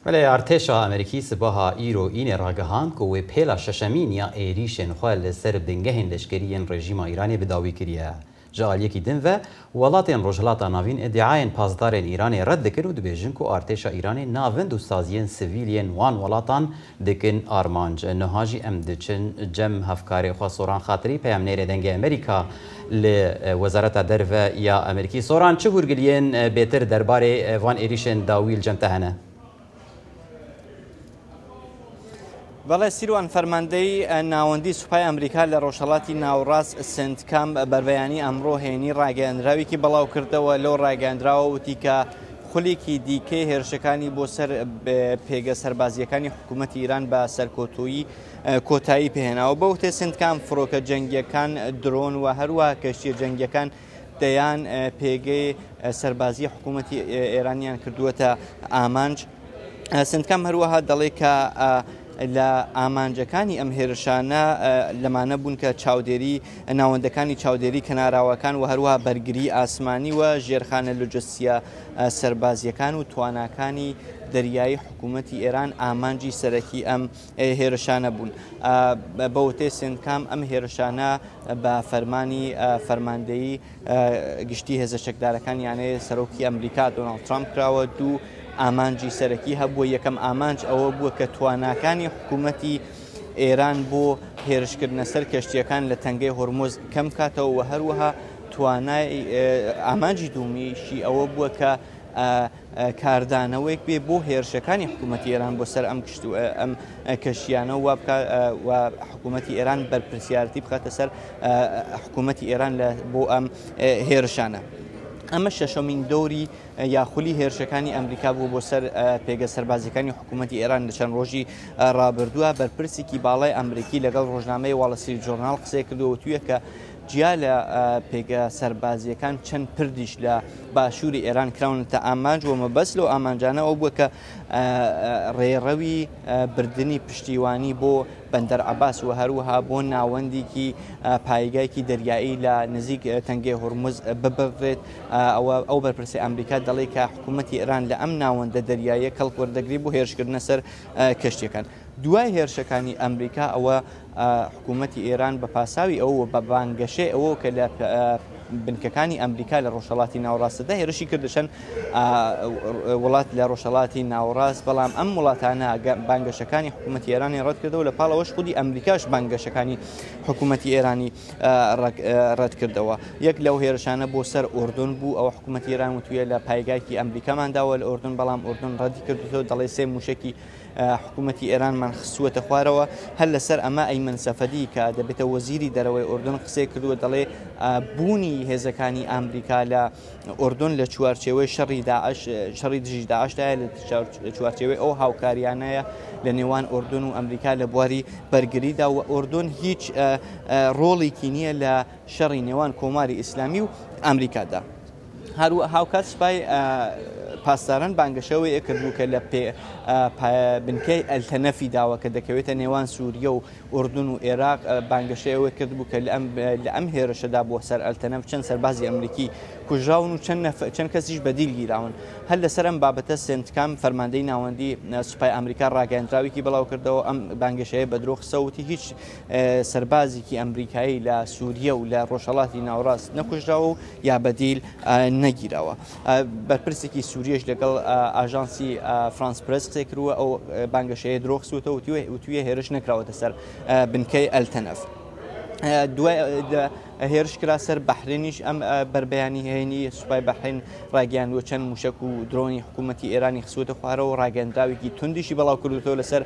ولی ارتش امریکی سپاه ایرو این راگهان که و پیلا ششمین یا ایریشن خواه سر بنگهن لشکرین رژیم ایرانی بداوی کریه. جال یکی دن و ولاتین رجلات ناوین ادعاین پاسدارن ایران رد دکن و دبیجن که ارتش ایرانی ناوند و سازین سیویلین وان ولاتان دکن آرمانج نهاجی ام دچن جم هفکاری خواه سوران خاطری پیام نیره دنگ امریکا لوزارت درو یا امریکی سوران چه گرگلین بهتر درباره وان ایریشن داویل جمتهنه؟ بەڵێ سیروان فەرماندەی ناوەندی سوپای ئەمریکا لە ڕۆژهەڵاتی ناوەڕاست سنتکام بەربەیانی ئەمڕۆ هێنی ڕاگەیاندراوێکی بەڵاو کردەوە لەو ڕاگەیاندراوە وتی کە خولێکی دیکەی هێرشەکانی بۆ سەر پێگە سەربازیەکانی حکوومەتی ئیران بە سەرکۆتویی کۆتایی پێهێناوە بەو تێ سنتکام فڕۆکە جەنگیەکان درۆن و هەروە کەشتیە جەنگیەکان دەیان پێگەی سەربازی حکوومەتی ئێرانیان کردووەتە ئامانج سنتکام هەروەها دەڵێ کە لە ئامانجەکانی ئەم هێرشانە لەمانە بوون کە چاودێری ناوەندەکانی چاودێری کەناراوەکان و هەروەها بەرگری ئاسمانی و ژێرخانە لوجستیە سەربازیەکان و تواناکانی دەریایی حکوومەتی ئێران ئامانجی سەرەکی ئەم هێرشانە بوون. بەوتێ سنتکام ئەم هێرشانە بە فەرمانی فەرماندەیی گشتی هێزە چەکدارەکان یانەیە سەرۆکی ئەمریکا دۆناڵد ترامپ کراوە دوو ئامانجی سەرەکی هەبووە. یەکەم ئامانج ئەوە بووە کە تواناکانی حکوومەتی ئێران بۆ هێرشکردنە سەر کەشتیەکان لە تەنگەی هۆرمۆز کەم کاتەوە و هەروەها توانای ئامانجی دومیشی ئەوە بووە کە کاردانەوەیەک بێ بۆ هێرشەکانی حکوومەتی ئێران بۆ سەر ئەم کەشتیانە و حکوومەتی ئێران بەرپرسیارەتی بخاتە سەر حکوومەتی ئێران بۆ ئەم هێرشانە. ئەمە شەشەمین دەوری یاخولی هێرشەکانی ئەمریکا بوو بۆ سەر پێگە سەربازیەکانی حکوومەتی ئێران لە چەند ڕۆژی ڕابردووە. بەرپرسێکی باڵای ئەمریکی لەگەڵ ڕۆژنامەی واڵەسی جۆرناڵ قسەی کردووە وتوویە کە جیا لە پێگە سەربازیەکان چەند پردیش لە باشووری ئێران کراونەتە ئامانج و مەبەست لەو ئامانجانە ئەو بووە کە ڕێڕەوی بردننی پشتیوانی بۆ بەندەر عەباس و هەروەها بۆ ناوەندێکی پایگایکی دەریایی لە نزیک تەنگەی هۆرموز ببڕێت. ئەو بەرپرسی ئەمریکا دەڵێ کە حکوومەتی ئێران لە ئەم ناوەندە دەریایە کەڵک وەردەگری بۆ هێرشکردنە سەر کەشتیەکان. دوای هێرشەکانی ئەمریکا ئەوە حکوومەتی ئێران بە پاساوی ئەوە بە بانگەشەی ئەوە کە لە بنکەکانی ئەمریکا لە ڕۆژهەڵاتی ناوەڕاستەدا هێرشی کردشن وڵات لە ڕۆژهەڵاتی ناوەڕاست، بەڵام ئەم وڵاتانە بانگەشەکانی حکوومەتی ئێرانی ڕەت کردەوە لە پاڵەوەش خودی ئەمریکاش بانگەشەکانی حکوومەتی ئێرانی ڕەت کردەوە. یەک لەو هێرشانە بۆ سەر ئوردون بوو. ئەوە حکوومەتی ئێران وتویە لە پایگایکی ئەمریکامانداوە لە ئوردون، بەڵام ئوردون ڕەتی کردوەوە، دەڵێ سێ موشکی حکوومەتی ئێرانمان خسووەتە خوارەوە. هەر لەسەر ئەمە ئەیمن سەفەدی کە دەبێتە وەزیری دەرەوەی ئوردون قسەی کردووە، دەڵێ بوونی هێزەکانی ئەمریکا لە ئوردون لە چوارچێوەی شەڕی دژی داعشدایە، لە چوارچێوەی ئەو هاوکاریانەیە لە نێوان ئوردون و ئەمریکا لە بواری بەرگریدا و ئوردون هیچ ڕۆڵێکی نییە لە شەڕی نێوان کۆماری ئیسلامی و ئەمریکادا. هاوکات سوپای پاسداران بانگەشەوەی کردبوو کە لە بنکەی ئەلتەنەفی داوە کە دەکەوێتە نێوان سووریە و ئوردون و عێراق بانگەشەوەی کردبوو کە لە ئەم هێرشەدا بۆ سەر ئەلتەنەف چەند سەربازی ئەمریکی کوژراون و چەند کەسیش بەدیل گیراون. هەر لەسەر ئەم بابەتە سنتکام فەرماندەی ناوەندی سوپای ئەمریکا ڕاگەیاندراوێکی بەڵاو کردەوە ئەم بانگەشەیە بە درۆ خسەوتی هیچ سەربازێکی ئەمریکایی لە سووریە و لە ڕۆژهەڵاتی ناوەڕاست نەکوژراوە و یا بەدیل نەگیراوە. بەرپرسێکی سووریەش لەگەڵ ئاژانسی فرانس پرس قسەی کردووە ئەو بانگەشەیە درۆ خسووتەوە وتویە هێرش نەکراوەتە سەر بنکەی ئەلتەنەف. دوای هێرش کرا سەر بەحرینیش ئەم بربەیانی هێنی سوپای بەحرین ڕاگەیاندووە چەند موشک و درۆنی حکوومەتی ئێرانی خسووتە خوارەوە و ڕاگەیاندراوێکی توندیشی بەڵاو کردوتەوە لەسەر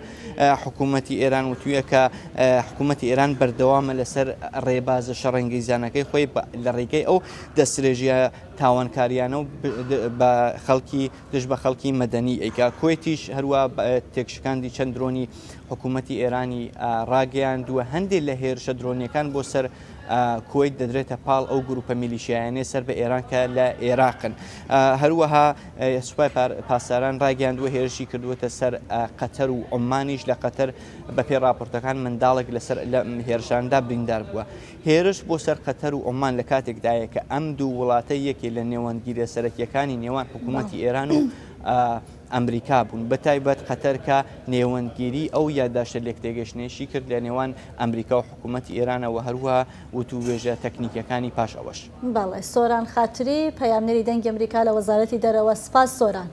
حکوومەتی ئێران وتویە کە حکوومەتی ئێران بەردەوامە لەسەر ڕێبازە شەڕەنگەیزانەکەی خۆی لە ڕێگەی ئەو دەستدرێژیە تاوانکاریانە و بە خەڵکی دژ بە خەڵکی مەدەنی ئەیکا. کوێتیش هەروە تێکشکاندی چەند درۆنی حکوومەتی ئێرانی ڕاگەیاندووە. هەندێک لە هێرشە درۆنیەکان بۆ سەر کوێت دەدرێتە پاڵ ئەو گروپە میلیشیایانەی سەر بە ئێران کە لە عێراقن. هەروەها سوپای پاسداران ڕاگەیاندووە هێرشی کردووەتە سەر قەتەر و عومانیش. لە قەتەر بەپێی راپۆرتەکان منداڵێک لەسەر لە هێرشاندا بریندار بووە. هێرش بۆ سەر قەتەر و عومان لە کاتێکدایە کە ئەم دوو وڵاتە یەکێ لە نێوەندگیرە سەرەکیەکانی نێوان حکوومەتی ئێران و ئەمریکا بوون بە تایبەت قەتەر کە نێوەندگیری ئەو یادداشتە لێکتێگەشتنێشی کرد لە نێوان ئەمریکا و حکوومەتی ئێرانەوە هەروە وتووێژە تەکنیکەکانی پاش ئەوەش. بەڵێ سۆران خاتری پەیامنەری دەنگی ئەمریکا لە وەزارەتی دەرەوە سپاس سۆران.